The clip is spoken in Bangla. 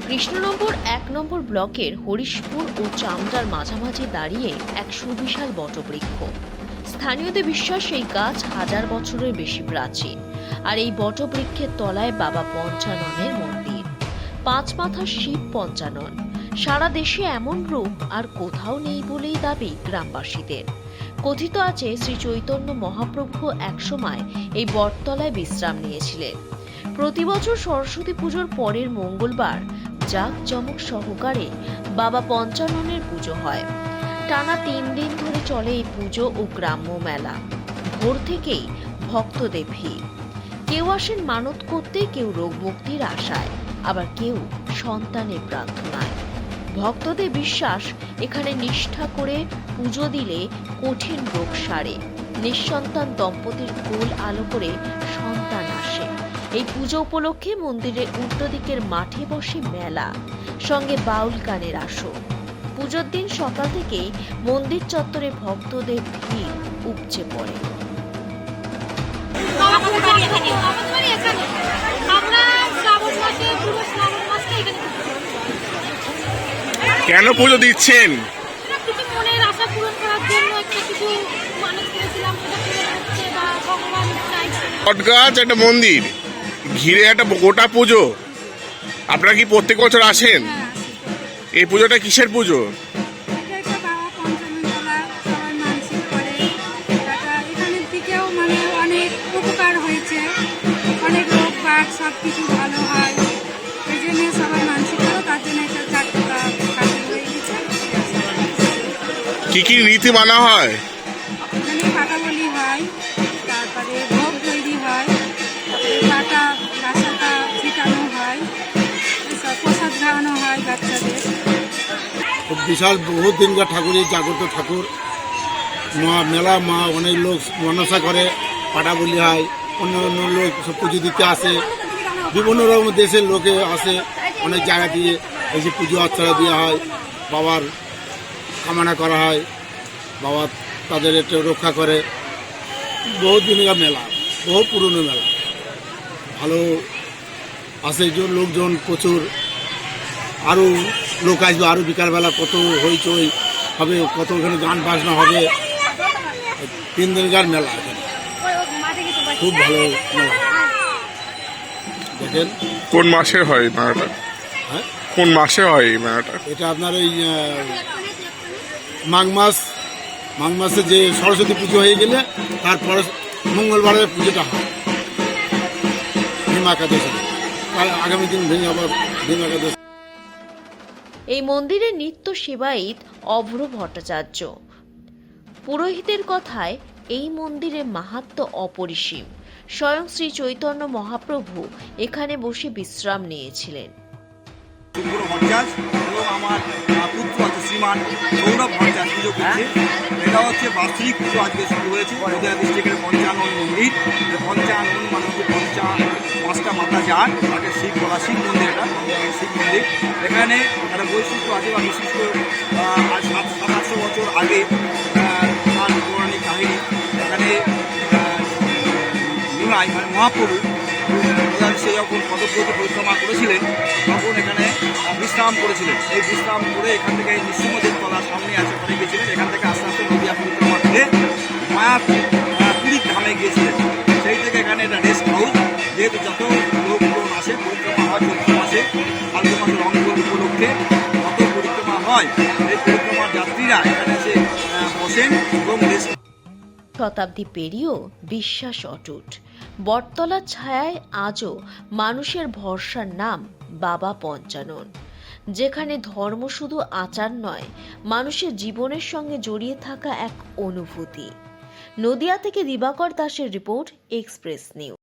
কৃষ্ণনগর ১ নম্বর ব্লকের হরিশপুর ও চামড়ার মাঝামাঝি দাঁড়িয়ে এক সুবিশাল বটবৃক্ষ। স্থানীয়দের বিশ্বাস এই গাছ ১০০০ বছরের বেশি প্রাচীন। আর এই বটবৃক্ষের তলায় বাবা পঞ্চাননের মন্দির। ৫ মাথার শিব পঞ্চানন। সারা দেশে এমন রূপ আর কোথাও নেই বলেই দাবি গ্রামবাসীদের। কথিত আছে শ্রী চৈতন্য মহাপ্রভু একসময় এই বটতলায় বিশ্রাম নিয়েছিলেন। প্রতি বছর সরস্বতী পুজোর পরের মঙ্গলবার জাঁকজমক সহকারে বাবা পঞ্চাননের পুজো হয়। টানা ৩ দিন ধরে চলে এই পুজো ও গ্রাম্য মেলা। ভোর থেকেই ভক্তদের ভিড়। কেউ আসেন মানত করতে, কেউ রোগ মুক্তির আশায়, আবার কেউ সন্তানের প্রার্থনায়। ভক্তদের বিশ্বাস এখানে নিষ্ঠা করে পুজো দিলে কঠিন রোগ সারে, নিঃসন্তান দম্পতির কোল আলো করে সন্তান আসে। এই পুজো উপলক্ষে মন্দিরের উল্টো দিকের মাঠে বসে মেলা, সঙ্গে বাউল গানের আসর। পুজোর দিন সকাল থেকেই মন্দির চত্বরে ভক্তদের ভিড় উপচে পড়ে। কেন পুজো দিচ্ছেন? বটগাছ একটা মন্দির ঘিরে একটা গোটা পুজো। আপনারা কি প্রত্যেক বছর আসেন? এই পুজোটা কিসের পুজো? অনেক উপকার হয়েছে, অনেক রোগ বাগ সবকিছু ভালো হয়, এই জন্য সবাই মানসিক করো, তার জন্য এটা চারটা হয়ে গেছে। কি কি রীতি মানা হয়? এখানে পাকা বলি হয়, তারপরে ভোগ তৈরি হয়, পাকা রাসাটা ছিটানো হয়, সব প্রসাদ খাওয়ানো হয় বাচ্চাদের। বিশাল বহুত দিনকার ঠাকুরই জাগ্রত ঠাকুর। মা মেলা, মা অনেক লোক মনসা করে, পাটা বলি হয়, অন্য অন্য লোক সব পুজো দিতে আসে, বিভিন্ন রকম দেশের লোকে আসে, অনেক জায়গা দিয়ে এই যে পুজো অর্চনা দেওয়া হয়, বাবার কামনা করা হয়, বাবা তাদের একটু রক্ষা করে। বহুত দিনকার মেলা, বহু পুরনো মেলা, ভালো আসে লোকজন প্রচুর। আরও লোক আসবে, আরও বিকালবেলা কত হইচই হবে, কত ওখানে গান বাজনা হবে। 3 দিনকার মেলা এখানে, খুব ভালো মেলা। দেখেন কোন মাসে হয় মেলাটা? হ্যাঁ, কোন মাসে হয় এই মেলাটা? এটা আপনার ওই মাঘ মাসে যে সরস্বতী পুজো হয়ে গেলে তারপরে মঙ্গলবারের পুজোটা হয়, ভীম একাদশী। আগামী দিন ভীম একাদশী। এই মন্দিরের নিত্য সেবায়িত অভ্র ভট্টাচার্য। পুরোহিতের কথায় এই মন্দিরের মাহাত্ম্য অপরিসীম। স্বয়ং শ্রী চৈতন্য মহাপ্রভু এখানে বসে বিশ্রাম নিয়েছিলেন। এবং আমার পুত্র আছে শ্রীমান সৌরভ ভট্টাচার্য পুজো করছে। এটা হচ্ছে বার্ষিক পুজো আজকে শুরু হয়েছে নদিয়া ডিস্ট্রিক্টের পঞ্চানন মন্দির। পঞ্চানন মানে হচ্ছে ৫টা মাথা যার তাকে শিব বলা, শিব মন্দির, এটা শিব মন্দির। এখানে একটা বৈশিষ্ট্য আছে বা বিশিষ্ট ৭০০ বছর আগে তার পৌরাণিক কাহিনী। এখানে নিমাই মানে মহাপ্রভু সে যখন পদব্রত পরিক্রমা করেছিলেন তখন এখানে বিশ্রাম করেছিলেন। এই বিশ্রাম করে এখান থেকে নৃসিংহদেব তলার সামনে আছে, ওখানে গিয়েছিলেন। এখান থেকে আস্তে আস্তে নদিয়া পরিক্রমা করে পুরী ধামে গিয়েছিলেন। সেই থেকে এখানে একটা রেস্ট হাউস, যেহেতু যত লোকজন আসে পরিক্রমা হয় চৈত্র মাসে, ফাল্গুন মাসে রংপুর উপলক্ষে যত পরিক্রমা হয়, এই পরিক্রমার যাত্রীরা এখানে এসে বসেন এবং রেস্ট। শতাব্দী পেরিয়েও বিশ্বাস অটুট। বটতলার ছায়ায় আজও মানুষের ভরসার নাম বাবা পঞ্চানন, যেখানে ধর্ম শুধু আচার নয়, মানুষের জীবনের সঙ্গে জড়িয়ে থাকা এক অনুভূতি। নদিয়া থেকে দিবাকর দাসের রিপোর্ট, এক্সপ্রেস নিউজ।